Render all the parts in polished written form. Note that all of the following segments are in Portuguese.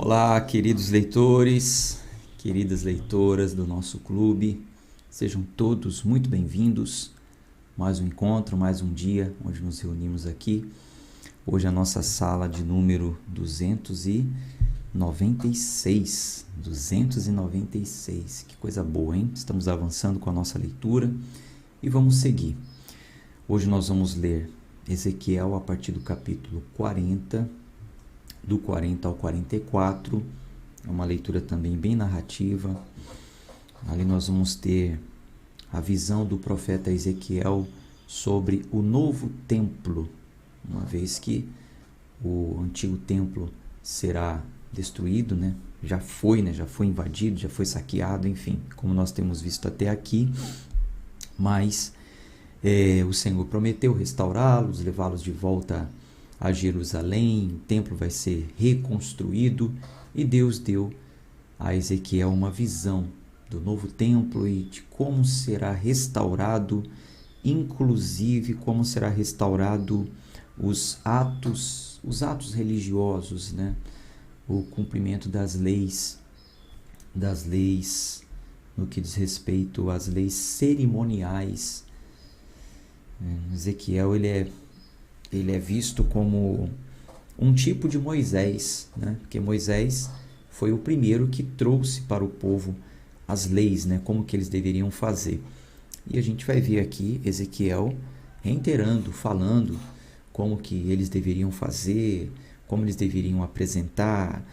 Olá, queridos leitores, queridas leitoras do nosso clube, sejam todos muito bem-vindos. Mais um encontro, mais um dia onde nos reunimos aqui. Hoje a nossa sala de número 296. 296, que coisa boa, hein? Estamos avançando com a nossa leitura e vamos seguir. Hoje nós vamos ler Ezequiel a partir do capítulo 40, do 40 ao 44, é uma leitura também bem narrativa. Ali nós vamos ter a visão do profeta Ezequiel sobre o novo templo, uma vez que o antigo templo será destruído, já foi invadido, já foi saqueado, enfim, como nós temos visto até aqui, mas o Senhor prometeu restaurá-los, levá-los de volta a Jerusalém, o templo vai ser reconstruído e Deus deu a Ezequiel uma visão do novo templo e de como será restaurado, inclusive como será restaurado os atos religiosos, o cumprimento das leis no que diz respeito às leis cerimoniais. Ezequiel ele é visto como um tipo de Moisés, porque Moisés foi o primeiro que trouxe para o povo as leis, como que eles deveriam fazer. E a gente vai ver aqui Ezequiel reiterando, falando como que eles deveriam fazer, como eles deveriam apresentar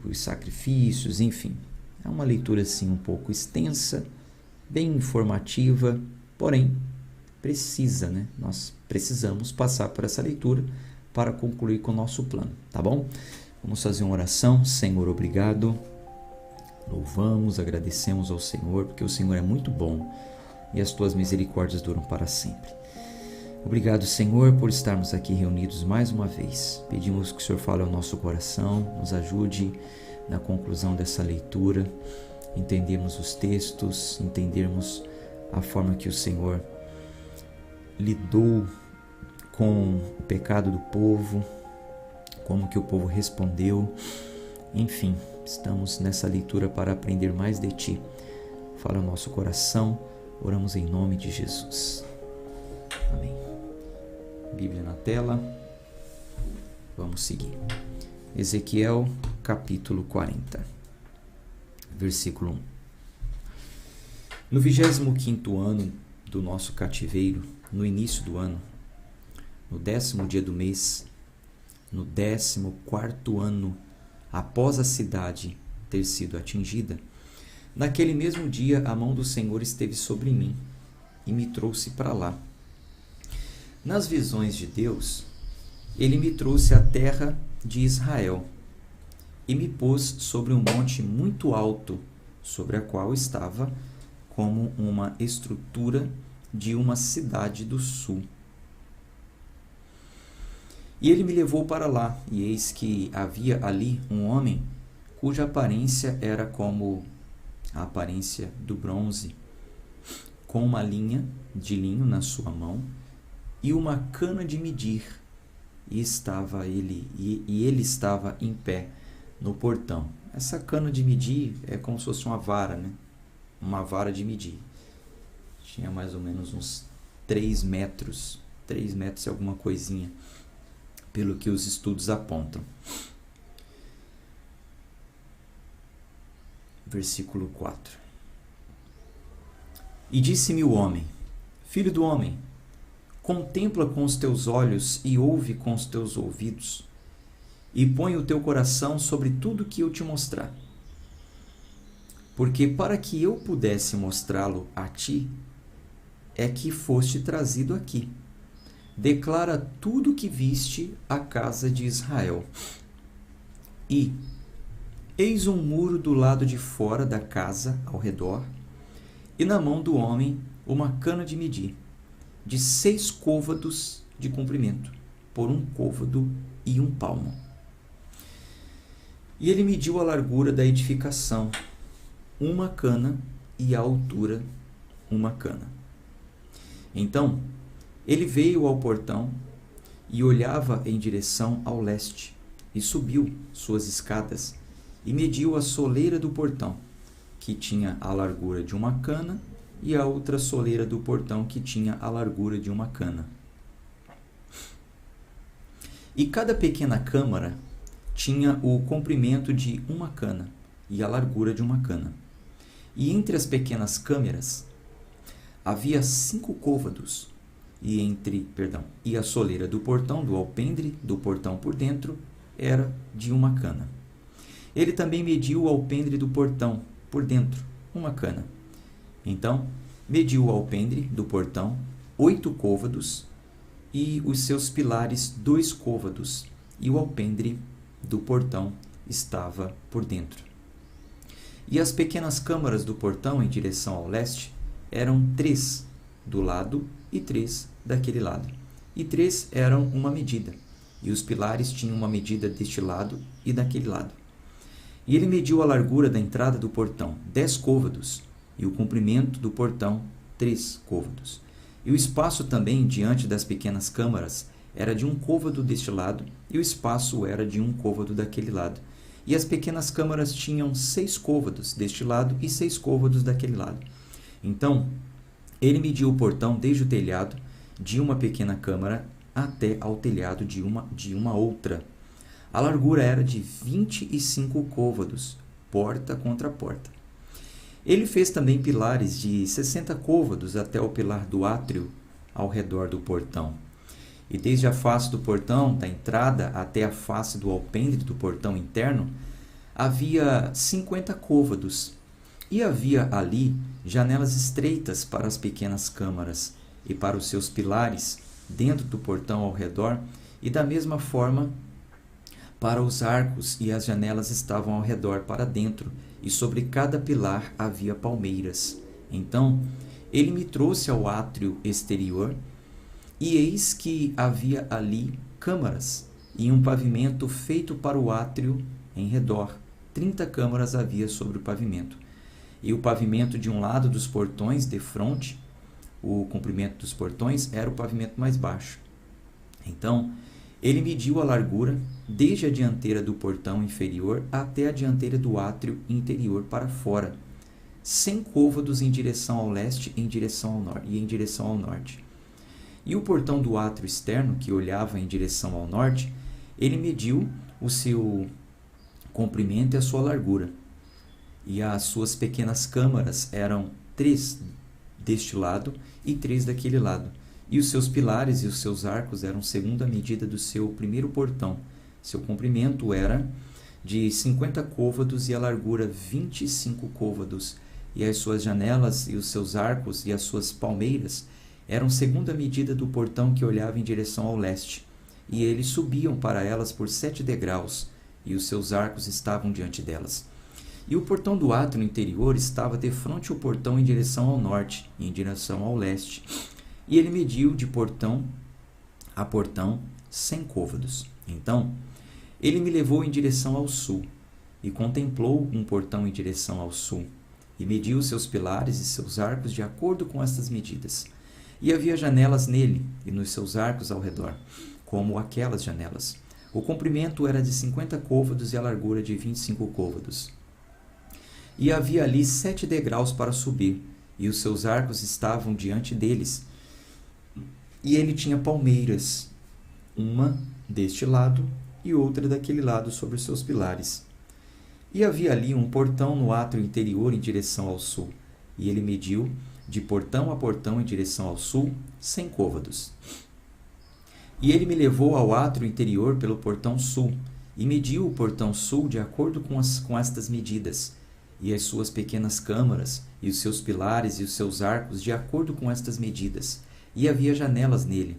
os sacrifícios, enfim. É uma leitura assim um pouco extensa, bem informativa, porém precisa, nós precisamos passar por essa leitura para concluir com o nosso plano, tá bom? Vamos fazer uma oração. Senhor, obrigado. Louvamos, agradecemos ao Senhor, porque o Senhor é muito bom e as tuas misericórdias duram para sempre. Obrigado, Senhor, por estarmos aqui reunidos mais uma vez. Pedimos que o Senhor fale ao nosso coração, nos ajude na conclusão dessa leitura, entendermos os textos, entendermos a forma que o Senhor lidou com o pecado do povo, como que o povo respondeu. Enfim, estamos nessa leitura para aprender mais de Ti. Fala o nosso coração, oramos em nome de Jesus. Amém. Bíblia na tela, vamos seguir. Ezequiel, capítulo 40, versículo 1. No 25º ano do nosso cativeiro, no início do ano, no 10º dia do mês, no 14º ano após a cidade ter sido atingida, naquele mesmo dia a mão do Senhor esteve sobre mim e me trouxe para lá. Nas visões de Deus, ele me trouxe à terra de Israel e me pôs sobre um monte muito alto, sobre a qual estava como uma estrutura de uma cidade do sul. E ele me levou para lá, e eis que havia ali um homem cuja aparência era como a aparência do bronze, com uma linha de linho na sua mão e uma cana de medir, e ele estava em pé no portão. Essa cana de medir é como se fosse uma vara, uma vara de medir. Tinha mais ou menos uns 3 metros e alguma coisinha, pelo que os estudos apontam. Versículo 4. E disse-me o homem: Filho do homem, contempla com os teus olhos e ouve com os teus ouvidos, e põe o teu coração sobre tudo que eu te mostrar. Porque para que eu pudesse mostrá-lo a ti, é que foste trazido aqui. Declara tudo o que viste à casa de Israel. E eis um muro do lado de fora da casa ao redor, e na mão do homem uma cana de medir, de 6 côvados de comprimento, por 1 côvado e 1 palmo. E ele mediu a largura da edificação, 1 cana, e a altura, 1 cana. Então ele veio ao portão e olhava em direção ao leste, e subiu suas escadas e mediu a soleira do portão, que tinha a largura de uma cana, e a outra soleira do portão, que tinha a largura de uma cana. E cada pequena câmara tinha o comprimento de uma cana e a largura de uma cana. E entre as pequenas câmaras havia 5 côvados, e a soleira do portão, do alpendre do portão por dentro, era de uma cana. Ele também mediu o alpendre do portão por dentro, uma cana. Então, mediu o alpendre do portão 8 côvados, e os seus pilares 2 côvados, e o alpendre do portão estava por dentro. E as pequenas câmaras do portão em direção ao leste eram 3 do lado e 3 daquele lado. E 3 eram uma medida, e os pilares tinham uma medida deste lado e daquele lado. E ele mediu a largura da entrada do portão 10 côvados, e o comprimento do portão 3 côvados. E o espaço também diante das pequenas câmaras era de 1 côvado deste lado, e o espaço era de 1 côvado daquele lado. E as pequenas câmaras tinham 6 côvados deste lado e 6 côvados daquele lado. Então, ele mediu o portão desde o telhado de uma pequena câmara até ao telhado de uma outra. A largura era de 25 côvados, porta contra porta. Ele fez também pilares de 60 côvados até o pilar do átrio ao redor do portão. E desde a face do portão, da entrada, até a face do alpendre do portão interno, havia 50 côvados. E havia ali janelas estreitas para as pequenas câmaras e para os seus pilares dentro do portão ao redor, e da mesma forma para os arcos, e as janelas estavam ao redor para dentro, e sobre cada pilar havia palmeiras. Então ele me trouxe ao átrio exterior, e eis que havia ali câmaras, e um pavimento feito para o átrio em redor. 30 câmaras havia sobre o pavimento. E o pavimento de um lado dos portões, defronte, o comprimento dos portões, era o pavimento mais baixo. Então, ele mediu a largura desde a dianteira do portão inferior até a dianteira do átrio interior para fora, 100 côvados em direção ao leste e em direção ao norte. E o portão do átrio externo, que olhava em direção ao norte, ele mediu o seu comprimento e a sua largura. E as suas pequenas câmaras eram 3 deste lado e 3 daquele lado. E os seus pilares e os seus arcos eram segundo a medida do seu primeiro portão. Seu comprimento era de 50 côvados e a largura 25 côvados. E as suas janelas e os seus arcos e as suas palmeiras eram segundo a medida do portão que olhava em direção ao leste. E eles subiam para elas por 7 degraus, e os seus arcos estavam diante delas. E o portão do átrio interior estava defronte ao portão em direção ao norte e em direção ao leste. E ele mediu de portão a portão 100 côvados. Então, ele me levou em direção ao sul, e contemplou um portão em direção ao sul, e mediu seus pilares e seus arcos de acordo com estas medidas. E havia janelas nele e nos seus arcos ao redor, como aquelas janelas. O comprimento era de 50 côvados e a largura de 25 côvados. E havia ali 7 degraus para subir, e os seus arcos estavam diante deles. E ele tinha palmeiras, uma deste lado e outra daquele lado sobre os seus pilares. E havia ali um portão no átrio interior em direção ao sul, e ele mediu de portão a portão em direção ao sul 100 côvados. E ele me levou ao átrio interior pelo portão sul, e mediu o portão sul de acordo com estas medidas, e as suas pequenas câmaras, e os seus pilares e os seus arcos de acordo com estas medidas. E havia janelas nele,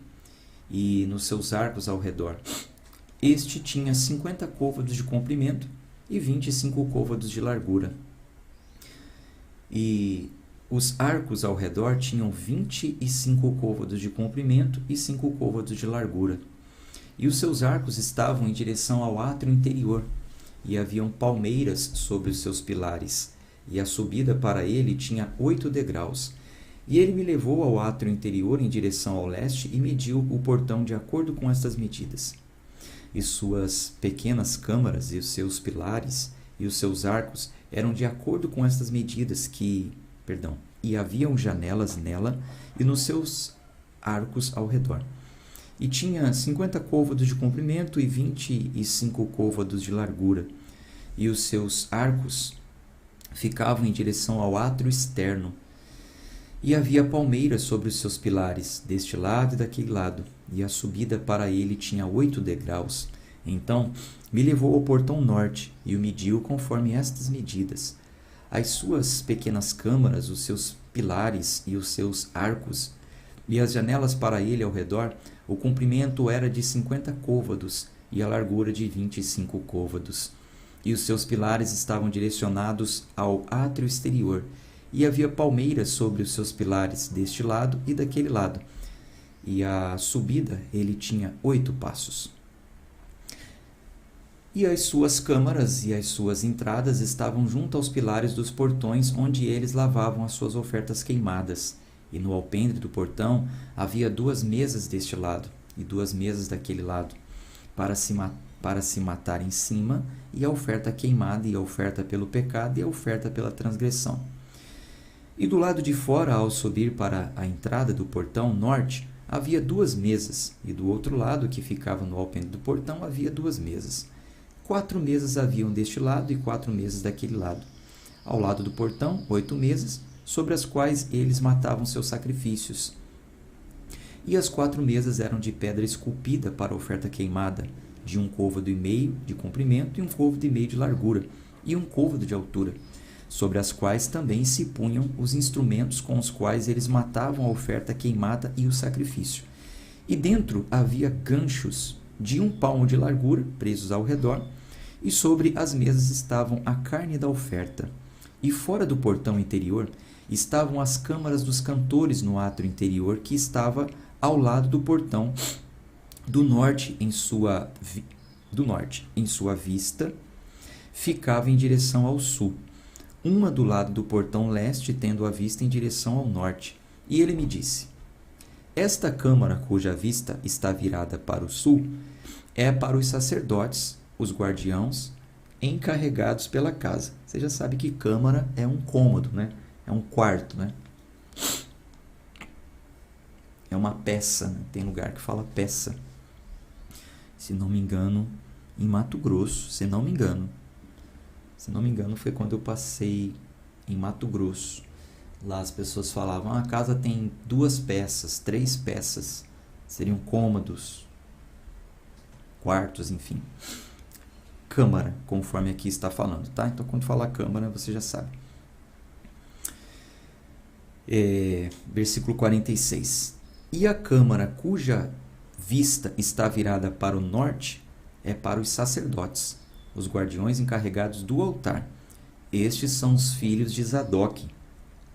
e nos seus arcos ao redor. Este tinha 50 côvados de comprimento e 25 côvados de largura. E os arcos ao redor tinham 25 côvados de comprimento e 5 côvados de largura. E os seus arcos estavam em direção ao átrio interior, e haviam palmeiras sobre os seus pilares, e a subida para ele tinha 8 degraus. E ele me levou ao átrio interior em direção ao leste e mediu o portão de acordo com estas medidas. e suas pequenas câmaras, e os seus pilares, e os seus arcos eram de acordo com estas medidas e haviam janelas nela e nos seus arcos ao redor. E tinha 50 côvados de comprimento e 25 côvados de largura, e os seus arcos ficavam em direção ao átrio externo. E havia palmeiras sobre os seus pilares, deste lado e daquele lado, e a subida para ele tinha 8 degraus. Então me levou ao portão norte, e o mediu conforme estas medidas. As suas pequenas câmaras, os seus pilares e os seus arcos, e as janelas para ele ao redor, o comprimento era de 50 côvados, e a largura de 25 côvados. E os seus pilares estavam direcionados ao átrio exterior, e havia palmeiras sobre os seus pilares deste lado e daquele lado. E a subida ele tinha 8 passos. E as suas câmaras e as suas entradas estavam junto aos pilares dos portões, onde eles lavavam as suas ofertas queimadas. E no alpendre do portão havia 2 mesas deste lado e 2 mesas daquele lado, para se matar em cima, e a oferta queimada, e a oferta pelo pecado, e a oferta pela transgressão. E do lado de fora, ao subir para a entrada do portão norte, havia 2 mesas, e do outro lado, que ficava no alpendre do portão, havia 2 mesas. 4 mesas haviam deste lado e 4 mesas daquele lado. Ao lado do portão, 8 mesas, sobre as quais eles matavam seus sacrifícios. E as 4 mesas eram de pedra esculpida para a oferta queimada, de 1 côvado e meio de comprimento e 1 côvado e meio de largura, e 1 côvado de altura, sobre as quais também se punham os instrumentos com os quais eles matavam a oferta queimada e o sacrifício. E dentro havia ganchos de 1 palmo de largura, presos ao redor, e sobre as mesas estavam a carne da oferta. E fora do portão interior estavam as câmaras dos cantores no átrio interior, que estava ao lado do portão do norte em sua vista, ficava em direção ao sul, uma do lado do portão leste, tendo a vista em direção ao norte. E ele me disse: esta câmara, cuja vista está virada para o sul, é para os sacerdotes, os guardiãos, encarregados pela casa. Você já sabe que câmara é um cômodo, né? É um quarto, né? É uma peça, né? Tem lugar que fala peça. Se não me engano, em Mato Grosso, se não me engano, foi quando eu passei em Mato Grosso. Lá as pessoas falavam: a casa tem 2 peças, 3 peças. Seriam cômodos, quartos, enfim. Câmara, conforme aqui está falando, tá? Então, quando falar câmara, você já sabe. Versículo 46. E a câmara cuja vista está virada para o norte é para os sacerdotes, os guardiões encarregados do altar. Estes são os filhos de Zadok,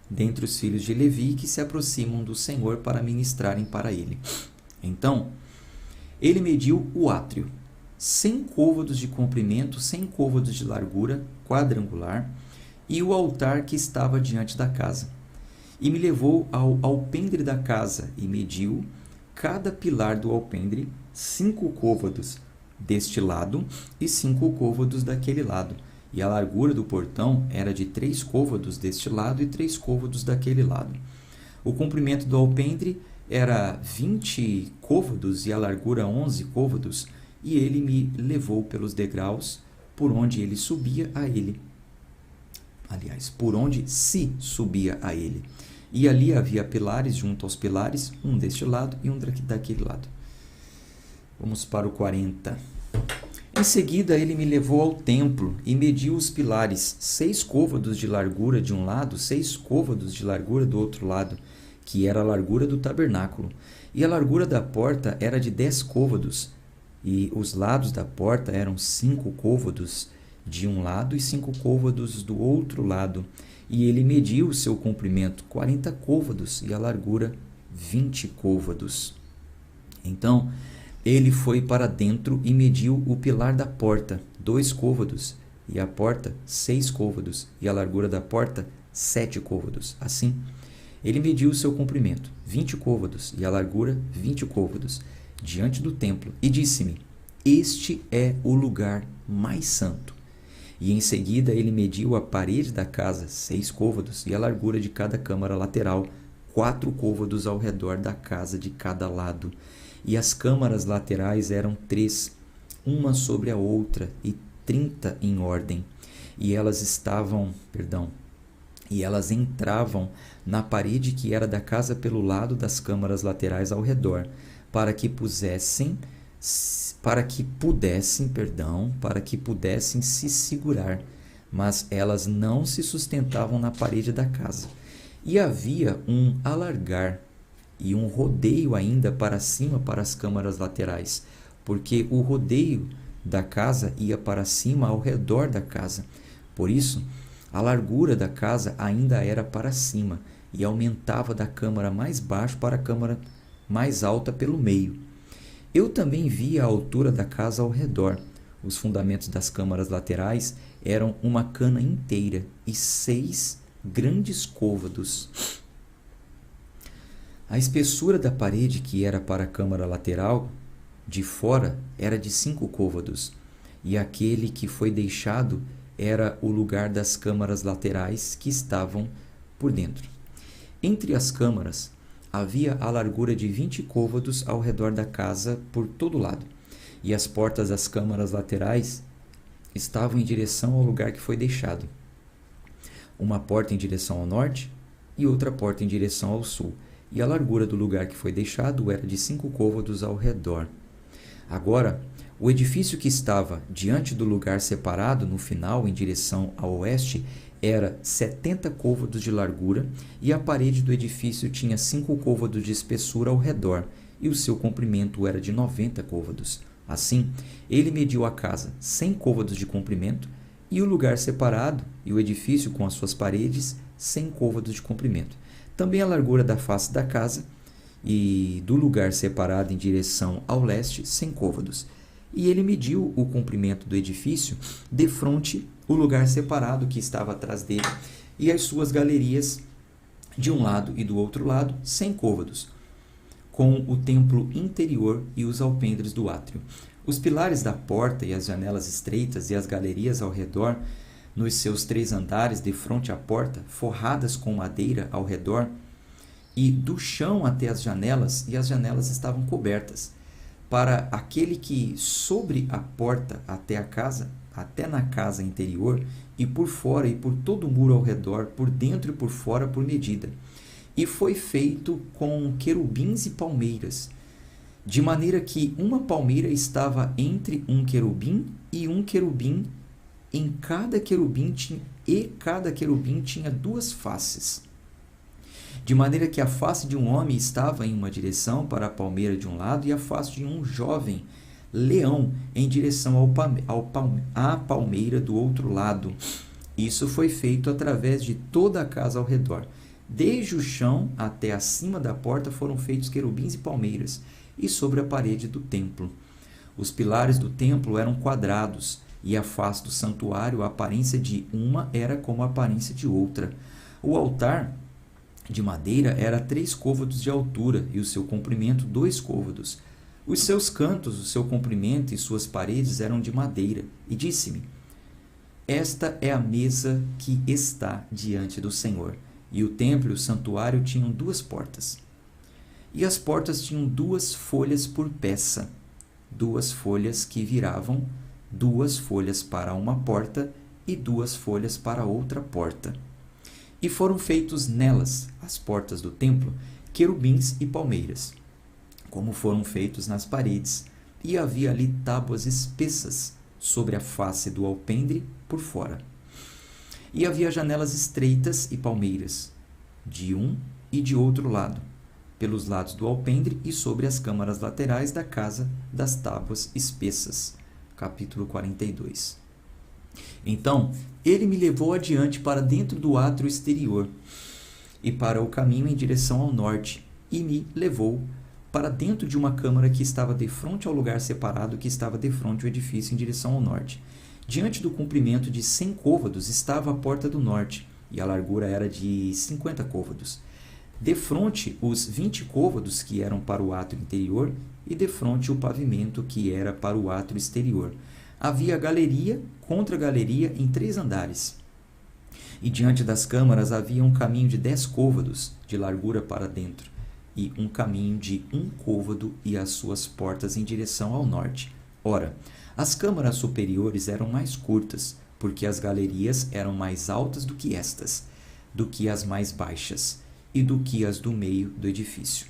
dentre os filhos de Levi, que se aproximam do Senhor para ministrarem para ele. Então, ele mediu o átrio, 100 côvados de comprimento, 100 côvados de largura, quadrangular, e o altar que estava diante da casa. E me levou ao alpendre da casa, e mediu cada pilar do alpendre, 5 côvados deste lado e 5 côvados daquele lado. E a largura do portão era de 3 côvados deste lado e 3 côvados daquele lado. O comprimento do alpendre era 20 côvados e a largura 11 côvados, e ele me levou pelos degraus por onde ele subia a ele. Aliás, por onde se subia a ele. E ali havia pilares junto aos pilares, um deste lado e um daquele lado. Vamos para o 40. Em seguida, ele me levou ao templo e mediu os pilares, 6 côvados de largura de um lado, 6 côvados de largura do outro lado, que era a largura do tabernáculo. E a largura da porta era de 10 côvados, e os lados da porta eram 5 côvados de um lado e 5 côvados do outro lado. E ele mediu o seu comprimento, 40 côvados, e a largura, 20 côvados. Então, ele foi para dentro e mediu o pilar da porta, 2 côvados, e a porta, 6 côvados, e a largura da porta, 7 côvados. Assim, ele mediu o seu comprimento, 20 côvados, e a largura, 20 côvados, diante do templo, e disse-me: Este é o lugar mais santo. E em seguida ele mediu a parede da casa, 6 côvados, e a largura de cada câmara lateral, 4 côvados ao redor da casa de cada lado. E as câmaras laterais eram 3, uma sobre a outra, e 30 em ordem. E elas entravam na parede que era da casa pelo lado das câmaras laterais ao redor, para que pudessem se segurar, mas elas não se sustentavam na parede da casa. E havia um alargar e um rodeio ainda para cima para as câmaras laterais, porque o rodeio da casa ia para cima ao redor da casa. Por isso, a largura da casa ainda era para cima e aumentava da câmara mais baixa para a câmara mais alta pelo meio. Eu também via a altura da casa ao redor. Os fundamentos das câmaras laterais eram uma cana inteira e 6 grandes côvados. A espessura da parede que era para a câmara lateral de fora era de 5 côvados, e aquele que foi deixado era o lugar das câmaras laterais que estavam por dentro. Entre as câmaras havia a largura de 20 côvados ao redor da casa por todo lado, e as portas das câmaras laterais estavam em direção ao lugar que foi deixado. Uma porta em direção ao norte e outra porta em direção ao sul, e a largura do lugar que foi deixado era de 5 côvados ao redor. Agora, o edifício que estava diante do lugar separado no final em direção ao oeste era 70 côvados de largura, e a parede do edifício tinha 5 côvados de espessura ao redor, e o seu comprimento era de 90 côvados. Assim, ele mediu a casa 100 côvados de comprimento, e o lugar separado e o edifício com as suas paredes 100 côvados de comprimento. Também a largura da face da casa e do lugar separado em direção ao leste 100 côvados. E ele mediu o comprimento do edifício defronte o lugar separado que estava atrás dele e as suas galerias de um lado e do outro lado 100 côvados, com o templo interior e os alpendres do átrio. Os pilares da porta e as janelas estreitas e as galerias ao redor, nos seus 3 andares defronte à porta, forradas com madeira ao redor, e do chão até as janelas, e as janelas estavam cobertas. Para aquele que sobre a porta até a casa, até na casa interior, e por fora e por todo o muro ao redor, por dentro e por fora por medida. E foi feito com querubins e palmeiras, de maneira que uma palmeira estava entre um querubim, em cada querubim cada querubim tinha 2 faces. De maneira que a face de um homem estava em uma direção para a palmeira de um lado, e a face de um jovem leão em direção à palmeira do outro lado. Isso foi feito através de toda a casa ao redor. Desde o chão até acima da porta foram feitos querubins e palmeiras, e sobre a parede do templo. Os pilares do templo eram quadrados, e a face do santuário, a aparência de uma era como a aparência de outra. O altar de madeira era 3 côvados de altura, e o seu comprimento 2 côvados. Os seus cantos, o seu comprimento e suas paredes eram de madeira. E disse-me: esta é a mesa que está diante do Senhor. E o templo e o santuário tinham 2 portas. E as portas tinham 2 folhas por peça, 2 folhas que viravam, 2 folhas para uma porta e 2 folhas para outra porta. E foram feitos nelas, as portas do templo, querubins e palmeiras, como foram feitos nas paredes, e havia ali tábuas espessas sobre a face do alpendre por fora. E havia janelas estreitas e palmeiras, de um e de outro lado, pelos lados do alpendre e sobre as câmaras laterais da casa das tábuas espessas. Capítulo 42. Então, ele me levou adiante para dentro do átrio exterior e para o caminho em direção ao norte, e me levou para dentro de uma câmara que estava defronte ao lugar separado que estava defronte ao edifício em direção ao norte. Diante do comprimento de 100 côvados estava a porta do norte, e a largura era de 50 côvados. defronte os 20 côvados que eram para o átrio interior e defronte o pavimento que era para o átrio exterior. Havia galeria contra galeria em 3 andares. E diante das câmaras havia um caminho de 10 côvados de largura para dentro, e um caminho de 1 côvado e as suas portas em direção ao norte. Ora, as câmaras superiores eram mais curtas, porque as galerias eram mais altas do que estas, do que as mais baixas, e do que as do meio do edifício.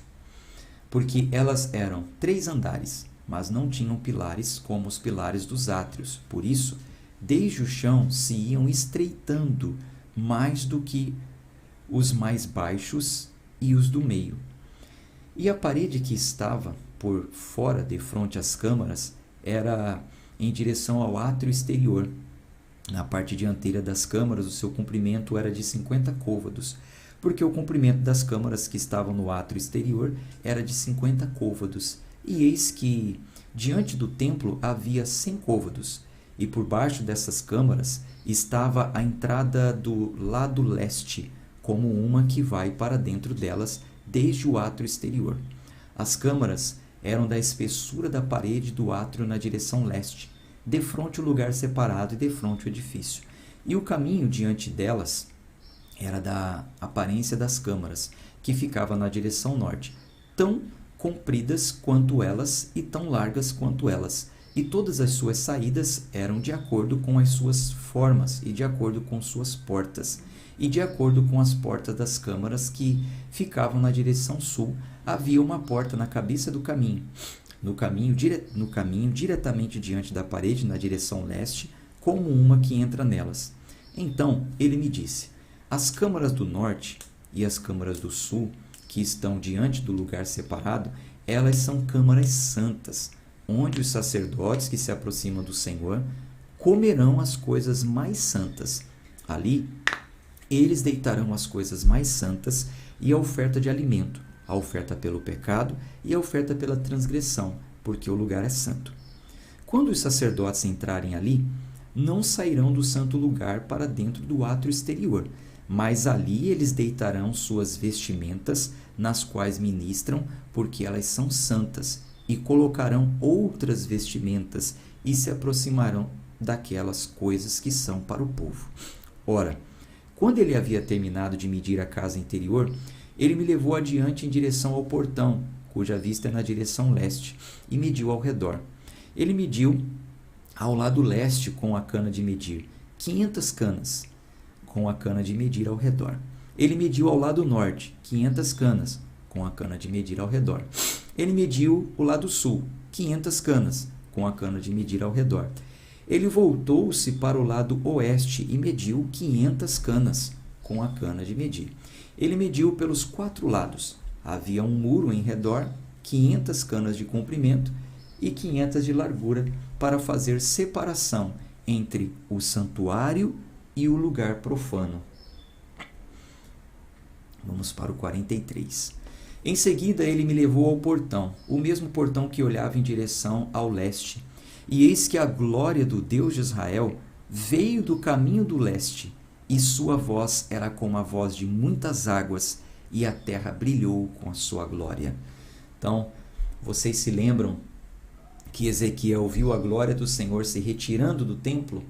Porque elas eram 3 andares, mas não tinham pilares como os pilares dos átrios. Por isso, desde o chão se iam estreitando mais do que os mais baixos e os do meio. E a parede que estava por fora, de frente às câmaras, era em direção ao átrio exterior. Na parte dianteira das câmaras, o seu comprimento era de 50 côvados, porque o comprimento das câmaras que estavam no átrio exterior era de 50 côvados. E eis que, diante do templo, havia 100 côvados, e por baixo dessas câmaras estava a entrada do lado leste, como uma que vai para dentro delas, desde o átrio exterior. As câmaras eram da espessura da parede do átrio na direção leste, defronte o lugar separado e defronte o edifício. E o caminho diante delas era da aparência das câmaras, que ficava na direção norte, tão compridas quanto elas e tão largas quanto elas, e todas as suas saídas eram de acordo com as suas formas e de acordo com suas portas, e de acordo com as portas das câmaras que ficavam na direção sul, havia uma porta na cabeça do caminho, no caminho diretamente diante da parede, na direção leste, como uma que entra nelas. Então ele me disse: as câmaras do norte e as câmaras do sul, que estão diante do lugar separado, elas são câmaras santas, onde os sacerdotes que se aproximam do Senhor comerão as coisas mais santas. Ali eles deitarão as coisas mais santas e a oferta de alimento, a oferta pelo pecado e a oferta pela transgressão, porque o lugar é santo. Quando os sacerdotes entrarem ali, não sairão do santo lugar para dentro do átrio exterior, mas ali eles deitarão suas vestimentas, nas quais ministram, porque elas são santas, e colocarão outras vestimentas e se aproximarão daquelas coisas que são para o povo. Ora, quando ele havia terminado de medir a casa interior, ele me levou adiante em direção ao portão, cuja vista é na direção leste, e mediu ao redor. Ele mediu ao lado leste com a cana de medir, 500 canas, com a cana de medir ao redor. Ele mediu ao lado norte, 500 canas, com a cana de medir ao redor. Ele mediu o lado sul, 500 canas, com a cana de medir ao redor. Ele voltou-se para o lado oeste e mediu 500 canas, com a cana de medir. Ele mediu pelos 4 lados. Havia um muro em redor, 500 canas de comprimento e 500 de largura, para fazer separação entre o santuário e o lugar profano. Vamos para o 43. Em seguida, ele me levou ao portão, o mesmo portão que olhava em direção ao leste. E eis que a glória do Deus de Israel veio do caminho do leste, e sua voz era como a voz de muitas águas, e a terra brilhou com a sua glória. Então, vocês se lembram que Ezequiel viu a glória do Senhor se retirando do templo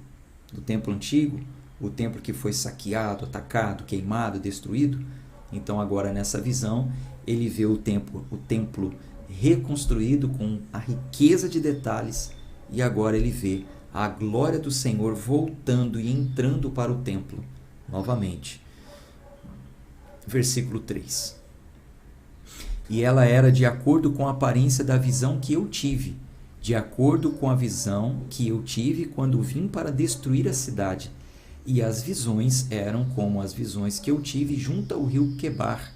antigo, o templo que foi saqueado, atacado, queimado, destruído? Então, agora nessa visão, ele vê o templo reconstruído com a riqueza de detalhes, e agora ele vê a glória do Senhor voltando e entrando para o templo novamente. Versículo 3. E ela era de acordo com a aparência da visão que eu tive, de acordo com a visão que eu tive quando vim para destruir a cidade. E as visões eram como as visões que eu tive junto ao rio Quebar,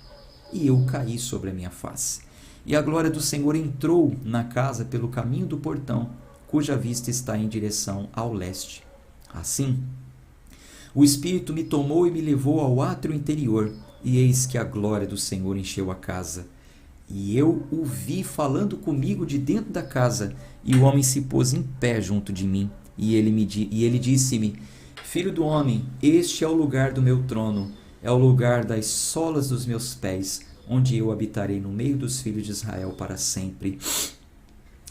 e eu caí sobre a minha face. E a glória do Senhor entrou na casa pelo caminho do portão, cuja vista está em direção ao leste. Assim, o Espírito me tomou e me levou ao átrio interior, e eis que a glória do Senhor encheu a casa. E eu o vi falando comigo de dentro da casa, e o homem se pôs em pé junto de mim, e ele disse-me: Filho do homem, este é o lugar do meu trono, é o lugar das solas dos meus pés, onde eu habitarei no meio dos filhos de Israel para sempre.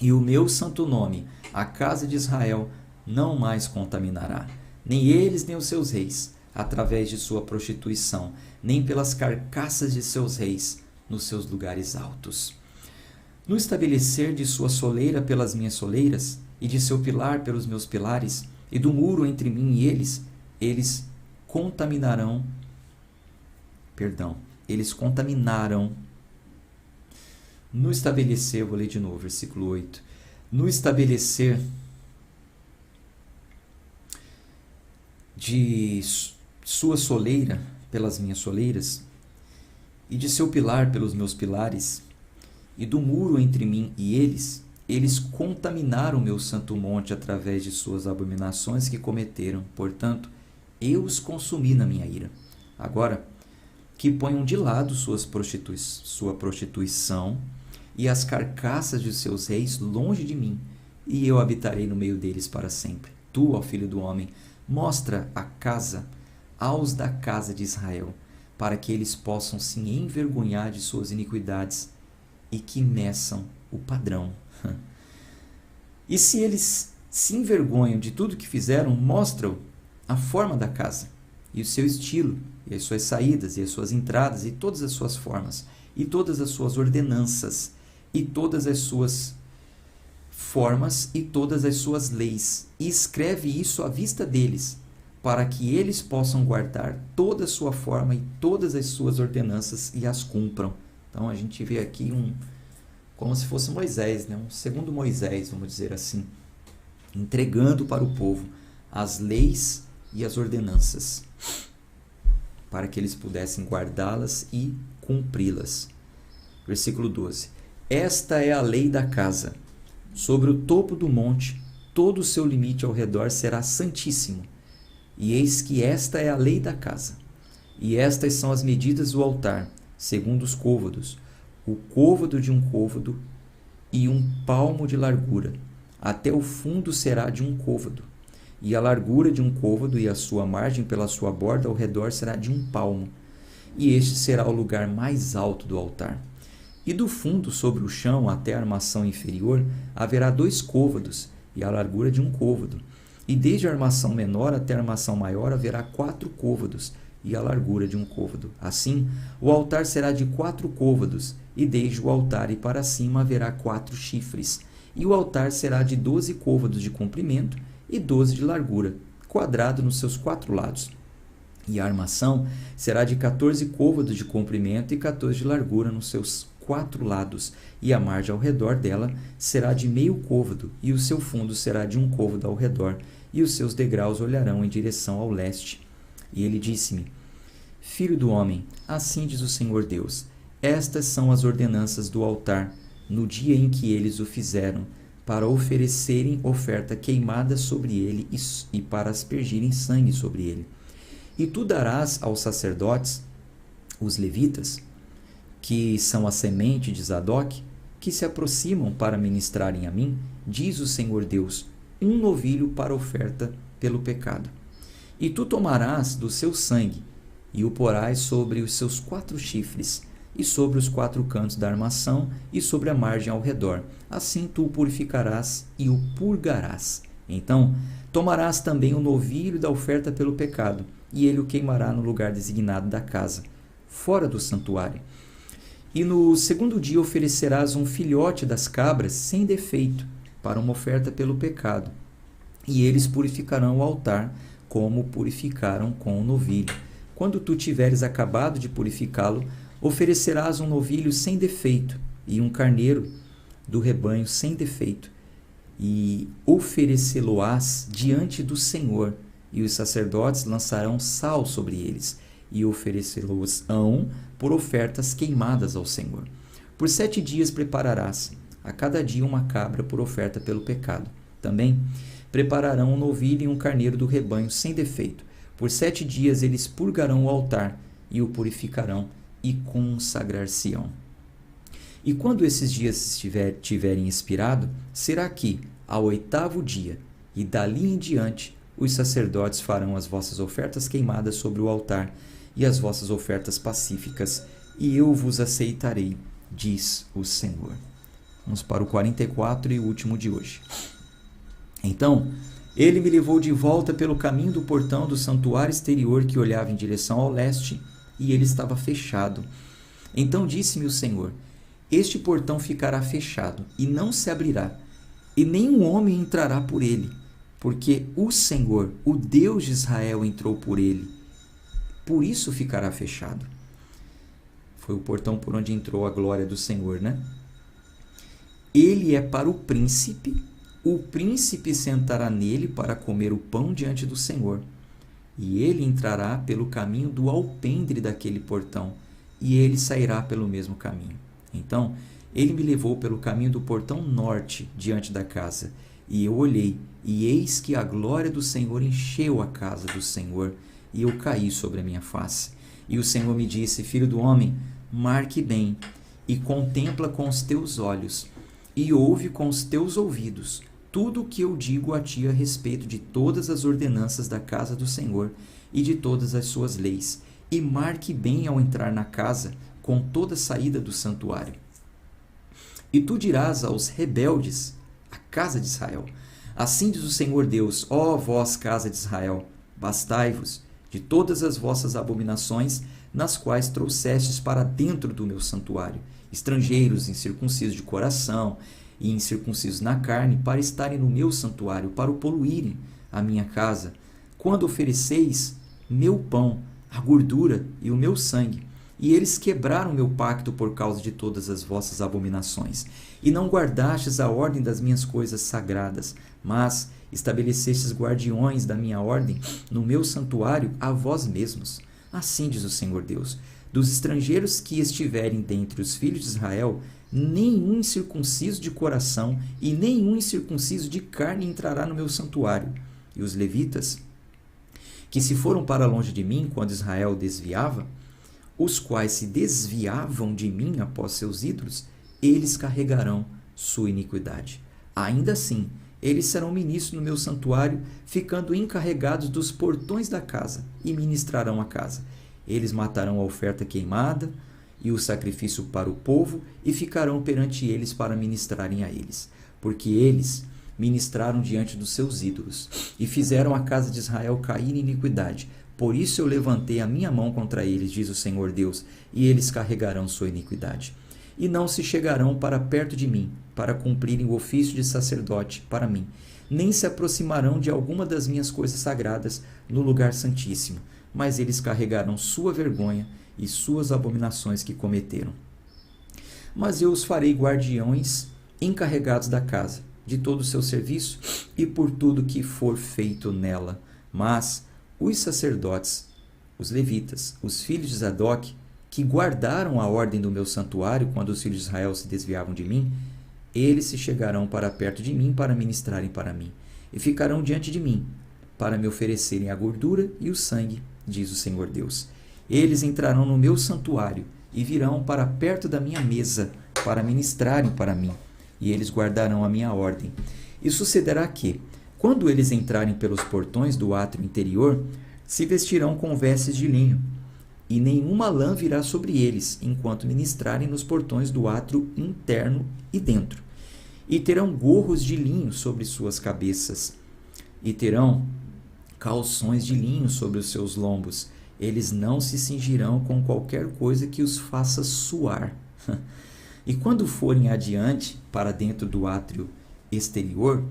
E o meu santo nome, a casa de Israel, não mais contaminará, nem eles nem os seus reis, através de sua prostituição, nem pelas carcaças de seus reis nos seus lugares altos. No estabelecer de sua soleira pelas minhas soleiras, e de seu pilar pelos meus pilares, e do muro entre mim e eles contaminaram. No estabelecer, vou ler de novo, versículo 8. No estabelecer de sua soleira pelas minhas soleiras, e de seu pilar pelos meus pilares, e do muro entre mim e eles contaminaram o meu santo monte através de suas abominações que cometeram. Portanto, eu os consumi na minha ira. Agora, que ponham de lado sua prostituição e as carcaças de seus reis longe de mim, e eu habitarei no meio deles para sempre. Tu, ó filho do homem, mostra a casa aos da casa de Israel, para que eles possam se envergonhar de suas iniquidades e que meçam o padrão. E se eles se envergonham de tudo que fizeram, mostra a forma da casa, e o seu estilo, e as suas saídas, e as suas entradas, e todas as suas formas, e todas as suas ordenanças, e todas as suas formas, e todas as suas leis, e escreve isso à vista deles, para que eles possam guardar toda a sua forma e todas as suas ordenanças e as cumpram. Então a gente vê aqui como se fosse Moisés, né? Um segundo Moisés, vamos dizer assim, entregando para o povo as leis e as ordenanças, para que eles pudessem guardá-las e cumpri-las. Versículo 12. Esta é a lei da casa. Sobre o topo do monte, todo o seu limite ao redor será santíssimo. E eis que esta é a lei da casa. E estas são as medidas do altar, segundo os côvados. O côvado de um côvado e 1 palmo de largura. Até o fundo será de 1 côvado. E a largura de 1 côvado e a sua margem pela sua borda ao redor será de 1 palmo. E este será o lugar mais alto do altar. E do fundo sobre o chão até a armação inferior haverá 2 côvados e a largura de 1 côvado. E desde a armação menor até a armação maior haverá 4 côvados e a largura de 1 côvado. Assim, o altar será de 4 côvados, e desde o altar e para cima haverá 4 chifres. E o altar será de 12 côvados de comprimento e 12 de largura, quadrado nos seus 4 lados. E a armação será de 14 côvados de comprimento e 14 de largura nos seus 4 lados, e a margem ao redor dela será de meio côvado, e o seu fundo será de 1 côvado ao redor, e os seus degraus olharão em direção ao leste. E ele disse-me: Filho do homem, assim diz o Senhor Deus, estas são as ordenanças do altar, no dia em que eles o fizeram, para oferecerem oferta queimada sobre ele e para aspergirem sangue sobre ele. E tu darás aos sacerdotes, os levitas, que são a semente de Zadok, que se aproximam para ministrarem a mim, diz o Senhor Deus, 1 novilho para oferta pelo pecado. E tu tomarás do seu sangue, e o porás sobre os seus 4 chifres, e sobre os 4 cantos da armação, e sobre a margem ao redor. Assim tu o purificarás e o purgarás. Então tomarás também o novilho da oferta pelo pecado, e ele o queimará no lugar designado da casa, fora do santuário. E no 2º dia oferecerás um filhote das cabras sem defeito, para uma oferta pelo pecado. E eles purificarão o altar, como purificaram com o novilho. Quando tu tiveres acabado de purificá-lo, oferecerás um novilho sem defeito, e um carneiro do rebanho sem defeito, e oferecê-lo-ás diante do Senhor, e os sacerdotes lançarão sal sobre eles, e oferecê-los-ão por ofertas queimadas ao Senhor. Por 7 dias prepararás, a cada dia uma cabra por oferta pelo pecado. Também prepararão um novilho e um carneiro do rebanho sem defeito. Por 7 dias eles purgarão o altar, e o purificarão, e consagrar-se-ão. E quando esses dias tiverem expirado, será que, ao 8º dia, e dali em diante, os sacerdotes farão as vossas ofertas queimadas sobre o altar, e as vossas ofertas pacíficas e eu vos aceitarei, diz o Senhor. Vamos para o 44 e o último de hoje. Então, ele me levou de volta pelo caminho do portão do santuário exterior que olhava em direção ao leste, e ele estava fechado. Então disse-me o Senhor: este portão ficará fechado, e não se abrirá, e nenhum homem entrará por ele, porque o Senhor, o Deus de Israel, entrou por ele. Por isso ficará fechado. Foi o portão por onde entrou a glória do Senhor, né? Ele é para o príncipe sentará nele para comer o pão diante do Senhor. E ele entrará pelo caminho do alpendre daquele portão, e ele sairá pelo mesmo caminho. Então, ele me levou pelo caminho do portão norte diante da casa, e eu olhei, e eis que a glória do Senhor encheu a casa do Senhor, e eu caí sobre a minha face. E o Senhor me disse: filho do homem, marque bem, e contempla com os teus olhos, e ouve com os teus ouvidos tudo o que eu digo a ti a respeito de todas as ordenanças da casa do Senhor e de todas as suas leis, e marque bem ao entrar na casa, com toda a saída do santuário. E tu dirás aos rebeldes, a casa de Israel: assim diz o Senhor Deus, ó vós, casa de Israel, bastai-vos de todas as vossas abominações, nas quais trouxestes para dentro do meu santuário estrangeiros incircuncisos de coração e incircuncisos na carne, para estarem no meu santuário, para o poluírem a minha casa, quando ofereceis meu pão, a gordura e o meu sangue. E eles quebraram meu pacto por causa de todas as vossas abominações. E não guardastes a ordem das minhas coisas sagradas, mas estabelecestes guardiões da minha ordem no meu santuário a vós mesmos. Assim diz o Senhor Deus: dos estrangeiros que estiverem dentre os filhos de Israel, nenhum incircunciso de coração e nenhum incircunciso de carne entrará no meu santuário. E os levitas, que se foram para longe de mim quando Israel desviava, os quais se desviavam de mim após seus ídolos, eles carregarão sua iniquidade. Ainda assim, eles serão ministros no meu santuário, ficando encarregados dos portões da casa, e ministrarão a casa. Eles matarão a oferta queimada e o sacrifício para o povo, e ficarão perante eles para ministrarem a eles. Porque eles ministraram diante dos seus ídolos, e fizeram a casa de Israel cair em iniquidade. Por isso eu levantei a minha mão contra eles, diz o Senhor Deus, e eles carregarão sua iniquidade. E não se chegarão para perto de mim, para cumprirem o ofício de sacerdote para mim, nem se aproximarão de alguma das minhas coisas sagradas no lugar santíssimo, mas eles carregarão sua vergonha e suas abominações que cometeram. Mas eu os farei guardiões encarregados da casa, de todo o seu serviço e por tudo que for feito nela. Mas os sacerdotes, os levitas, os filhos de Zadok, que guardaram a ordem do meu santuário quando os filhos de Israel se desviavam de mim, eles se chegarão para perto de mim para ministrarem para mim, e ficarão diante de mim, para me oferecerem a gordura e o sangue, diz o Senhor Deus. Eles entrarão no meu santuário e virão para perto da minha mesa para ministrarem para mim, e eles guardarão a minha ordem. E sucederá que, quando eles entrarem pelos portões do átrio interior, se vestirão com vestes de linho, e nenhuma lã virá sobre eles, enquanto ministrarem nos portões do átrio interno e dentro. E terão gorros de linho sobre suas cabeças, e terão calções de linho sobre os seus lombos. Eles não se cingirão com qualquer coisa que os faça suar. E quando forem adiante, para dentro do átrio exterior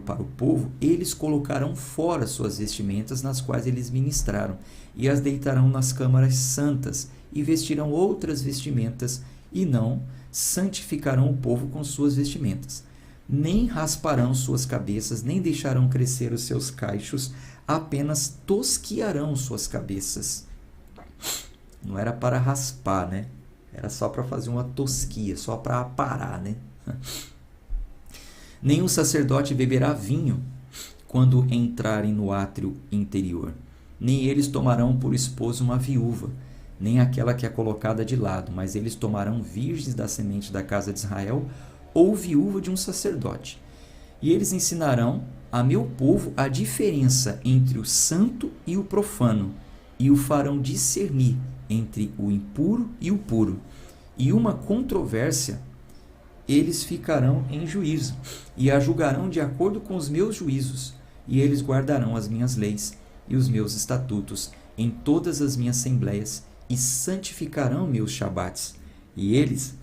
para o povo, eles colocarão fora suas vestimentas nas quais eles ministraram, e as deitarão nas câmaras santas, e vestirão outras vestimentas, e não santificarão o povo com suas vestimentas. Nem rasparão suas cabeças, nem deixarão crescer os seus cachos, apenas tosquiarão suas cabeças. Não era para raspar, né? Era só para fazer uma tosquia, só para aparar, né? Nenhum sacerdote beberá vinho quando entrarem no átrio interior. Nem eles tomarão por esposa uma viúva, nem aquela que é colocada de lado, mas eles tomarão virgens da semente da casa de Israel ou viúva de um sacerdote. E eles ensinarão a meu povo a diferença entre o santo e o profano, e o farão discernir entre o impuro e o puro, e uma controvérsia eles ficarão em juízo, e a julgarão de acordo com os meus juízos, e eles guardarão as minhas leis e os meus estatutos em todas as minhas assembleias, e santificarão meus shabates. E eles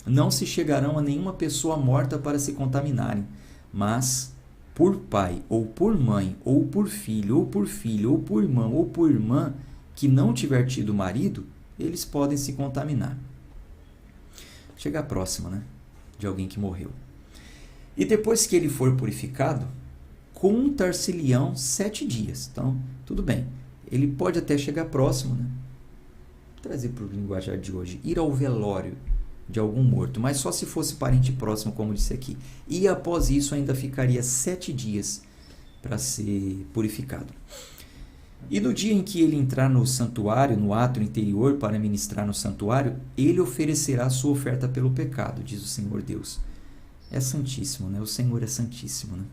não se chegarão a nenhuma pessoa morta para se contaminarem, mas por pai, ou por mãe, ou por filho, ou por filho, ou por irmão, ou por irmã, que não tiver tido marido, eles podem se contaminar. Chega a próxima, né? De alguém que morreu. E depois que ele for purificado, contar-se-lhão 7 dias. Então, tudo bem. Ele pode até chegar próximo, né? Vou trazer para o linguajar de hoje. Ir ao velório de algum morto, mas só se fosse parente próximo, como disse aqui. E após isso ainda ficaria 7 dias para ser purificado. E no dia em que ele entrar no santuário, no átrio interior, para ministrar no santuário, ele oferecerá a sua oferta pelo pecado, diz o Senhor Deus. É santíssimo, né? O Senhor é santíssimo, né?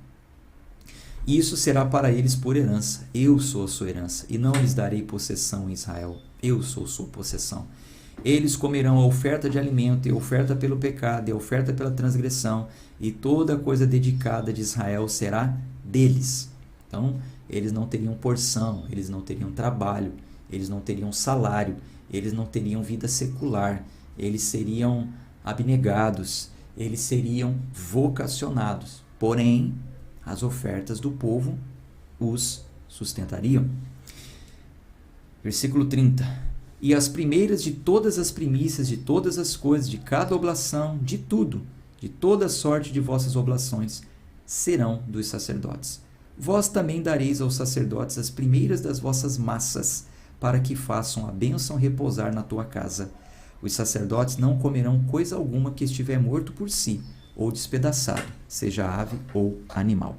E isso será para eles por herança. Eu sou a sua herança, e não lhes darei possessão em Israel. Eu sou sua possessão. Eles comerão a oferta de alimento, e a oferta pelo pecado, e a oferta pela transgressão, e toda coisa dedicada de Israel será deles. Então, eles não teriam porção, eles não teriam trabalho, eles não teriam salário, eles não teriam vida secular, eles seriam abnegados, eles seriam vocacionados. Porém, as ofertas do povo os sustentariam. Versículo 30. E as primeiras de todas as primícias, de todas as coisas, de cada oblação, de tudo, de toda sorte de vossas oblações, serão dos sacerdotes. Vós também dareis aos sacerdotes as primeiras das vossas massas, para que façam a bênção repousar na tua casa. Os sacerdotes não comerão coisa alguma que estiver morto por si, ou despedaçado, seja ave ou animal.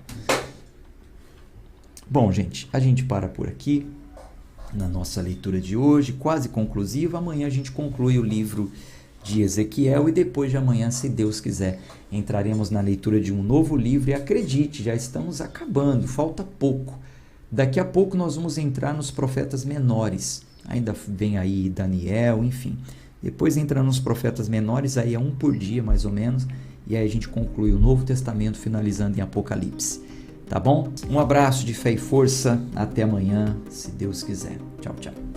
Bom, gente, a gente para por aqui na nossa leitura de hoje, quase conclusiva. Amanhã a gente conclui o livro de Ezequiel e depois de amanhã, se Deus quiser, entraremos na leitura de um novo livro. E acredite, já estamos acabando, falta pouco. Daqui a pouco nós vamos entrar nos profetas menores. Ainda vem aí Daniel, enfim. Depois entra nos profetas menores, aí é um por dia mais ou menos. E aí a gente conclui o Novo Testamento, finalizando em Apocalipse. Tá bom? Um abraço de fé e força. Até amanhã, se Deus quiser. Tchau, tchau.